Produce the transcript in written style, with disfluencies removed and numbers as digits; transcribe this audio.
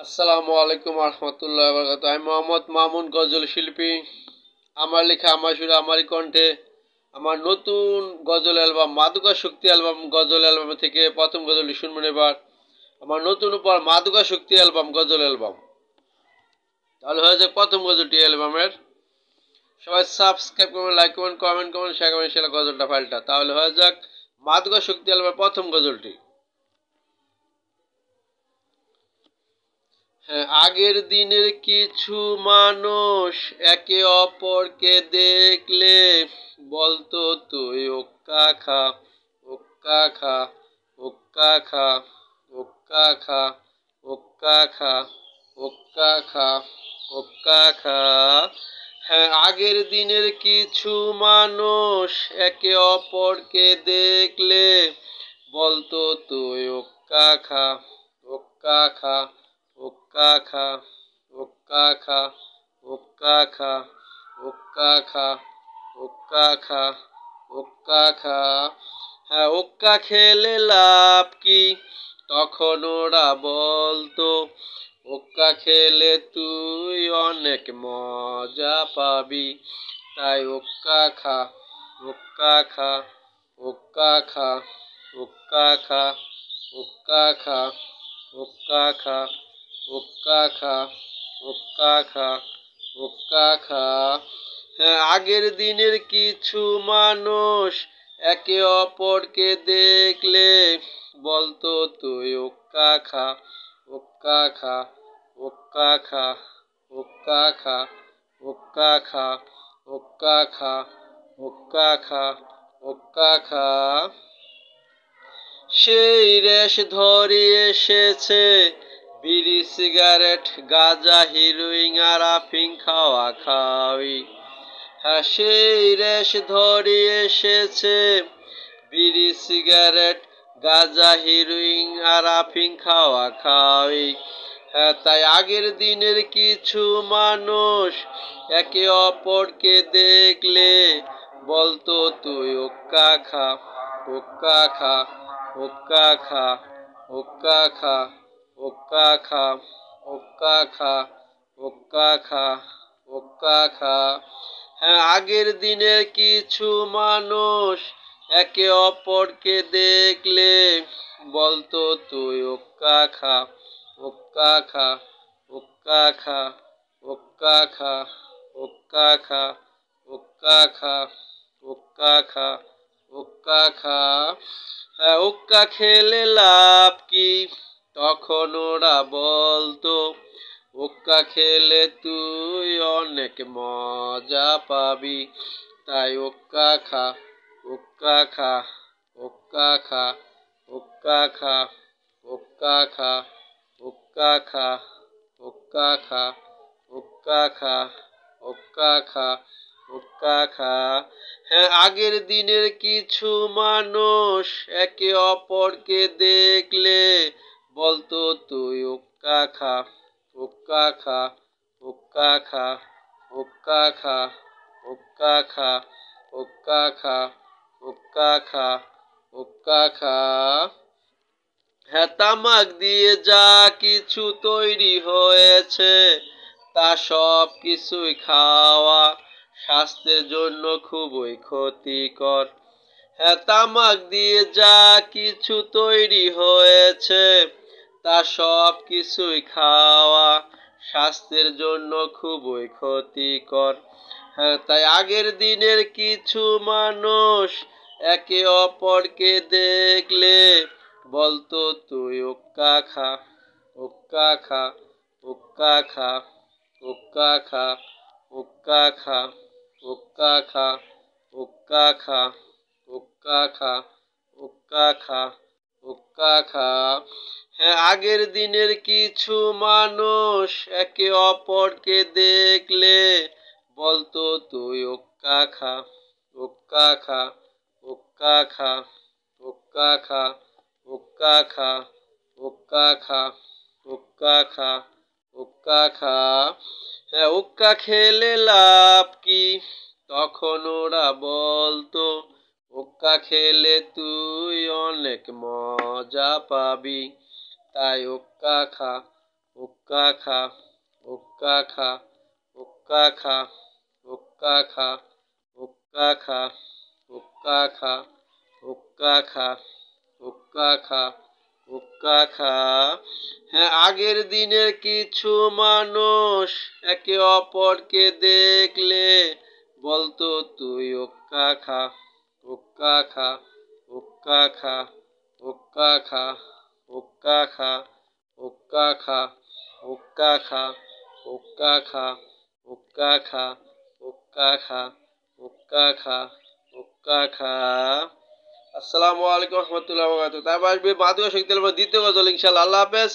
আসসালামু আলাইকুম রহমতুল্লাহ বরকাত। আমি মোহাম্মদ মামুন, গজল শিল্পী। আমার লেখা, আমার সুরে, আমারই কণ্ঠে আমার নতুন গজল অ্যালবাম মাদকা শক্তি অ্যালবাম গজল অ্যালবাম থেকে প্রথম গজলটি শুনবেন এবার। আমার নতুন উপহার মাদকা শক্তি অ্যালবাম গজল অ্যালবাম। তাহলে হয়ে যাক প্রথম গজলটি অ্যালবামের। সবাই সাবস্ক্রাইব করবেন, লাইক করবেন, কমেন্ট করবেন, শেয়ার করবেন সেটা গজলটা ফাইলটা। তাহলে হয়ে যাক মাদকা শক্তি অ্যালবামের প্রথম গজলটি। হ্যাঁ, আগের দিনের কিছু মানুষ একে অপরকে দেখলে বলতো তুই ওক্কা খা, ওক্কা খা, ওক্কা খা, ওক্কা খা, ওক্কা খা, ওক্কা খা, ওক্কা খা। হ্যাঁ, আগের দিনের কিছু মানুষ একে অপরকে দেখলে বলতো তুই ওক্কা খা, ওক্কা খা, ওক্কা খা, ওক্কা খা, ওক্কা খা, ওক্কা খা, ওক্কা খা, ওক্কা খা। হ্যাঁ, ওক্কা খেলে লাভ কি? তখন ওরা বলতো ওক্কা খেলে তুই অনেক মজা পাবি। তাই ওক্কা খা, ওক্কা খা, ওক্কা খা, ওক্কা খা, ওক্কা খা, ওক্কা খা, ওক্কা খা, ওক্কা খা, ওক্কা খা। হ্যাঁ, আগের দিনের কিছু মানুষ একে অপরকে দেখলে বলতো তুই ওক্কা খা, ওক্কা খা, ওক্কা খা, ওক্কা খা, ওক্কা খা, ওক্কা খা, ওক্কা খা, ওক্কা খা। সেই রেশ ধরে এসেছে বিড়ি, সিগারেট, গাঁজা, হিরোইন আর আফিং খাওয়া খাওয়ি। হ্যাঁ, সেই রেশ ধরে এসেছে বিড়ি, সিগারেট, গাঁজা, হিরোইন আর আফিং খাওয়া খাওয়ি। হ্যাঁ, তাই আগের দিনের কিছু মানুষ একে অপরকে দেখলে বলতো তুই ওক্কা খা, ওক্কা খা, ওক্কা খা, ওক্কা খা, ওক্কা খা, ওক্কা খা, ওক্কা খা, ওক্কা খা। হ্যাঁ, আগের দিনের কিছু মানুষ একে অপরকে দেখলে বলতো তুই ওক্কা খা, ওক্কা খা, ওক্কা খা, ওক্কা খা, ওক্কা খা, ওক্কা খা, ওক্কা খা, ওক্কা খা। হ্যাঁ, ওক্কা খেলে লাভ কি? তখন ওরা বলতো ওক্কা খেলে তুই অনেক মজা পাবি। তাই ওক্কা খা, ওক্কা খা, ওক্কা খা, ওক্কা খা, ওক্কা খা, ওক্কা খা, ওক্কা খা, ওক্কা খা, ওক্কা খা, ওক্কা খা। হ্যাঁ, আগের দিনের কিছু মানুষ একে অপরকে দেখলে বলতো তুই ওক্কা খা, ওক্কা খা, ওক্কা খা, ওক্কা খা, ওক্কা খা, ওক্কা খা, ওক্কা খা, ওক্কা খা। হ্যাঁ, তামাক দিয়ে যা কিছু তৈরি হয়েছে তা সব কিছুই খাওয়া স্বাস্থ্যের জন্য খুবই ক্ষতিকর। হ্যাঁ, তামাক দিয়ে যা কিছু তৈরি হয়েছে তা সব কিছুই খাওয়া স্বাস্থ্যের জন্য খুবই ক্ষতিকর। হ্যাঁ, তাই আগের দিনের কিছু মানুষ একে অপরকে দেখলে বলতো তুই ওক্কা খা, ওক্কা খা, ওক্কা খা, ওক্কা খা, ওক্কা খা, ওক্কা খা, ওক্কা খা, ওক্কা খা, ওক্কা খা, ওক্কা খা। হ্যাঁ, আগের দিনের কিছু মানুষ একে অপরকে দেখলে বলতো তুই ওক্কা খা, ওক্কা খা, ওক্কা খা, ওক্কা খা, ওক্কা খা, ওক্কা খা, ওক্কা খা, ওক্কা খা। হ্যাঁ, ওক্কা খেলে লাভ কি? তখন ওরা বলতো ওক্কা খেলে তুই অনেক মজা পাবি। তাই ওক্কা খা, হুক্কা খা, হুক্কা খা, হুক্কা খা, হুক্কা খা, হুক্কা খা, হুক্কা খা, হুক্কা খা, হুক্কা খা, হুক্কা খা। হ্যাঁ, আগের দিনের কিছু মানুষ একে অপরকে দেখলে বলতো তুই হুক্কা খা, হুক্কা খা, হুক্কা খা, হুক্কা খা, হুক্কা খা, হুক্কা খা, হুক্কা খা, হুক্কা খা, হুক্কা খা, হুক্কা খা, হুক্কা খা, হুক্কা খা। আসসালামু আলাইকুম রহমতুল্লাহ বরকাতুহু। তারপর আসবে মাদুয়া শক্তি দ্বিতীয় গজল ইনশাআল্লাহ। আল্লাহ হাফেজ।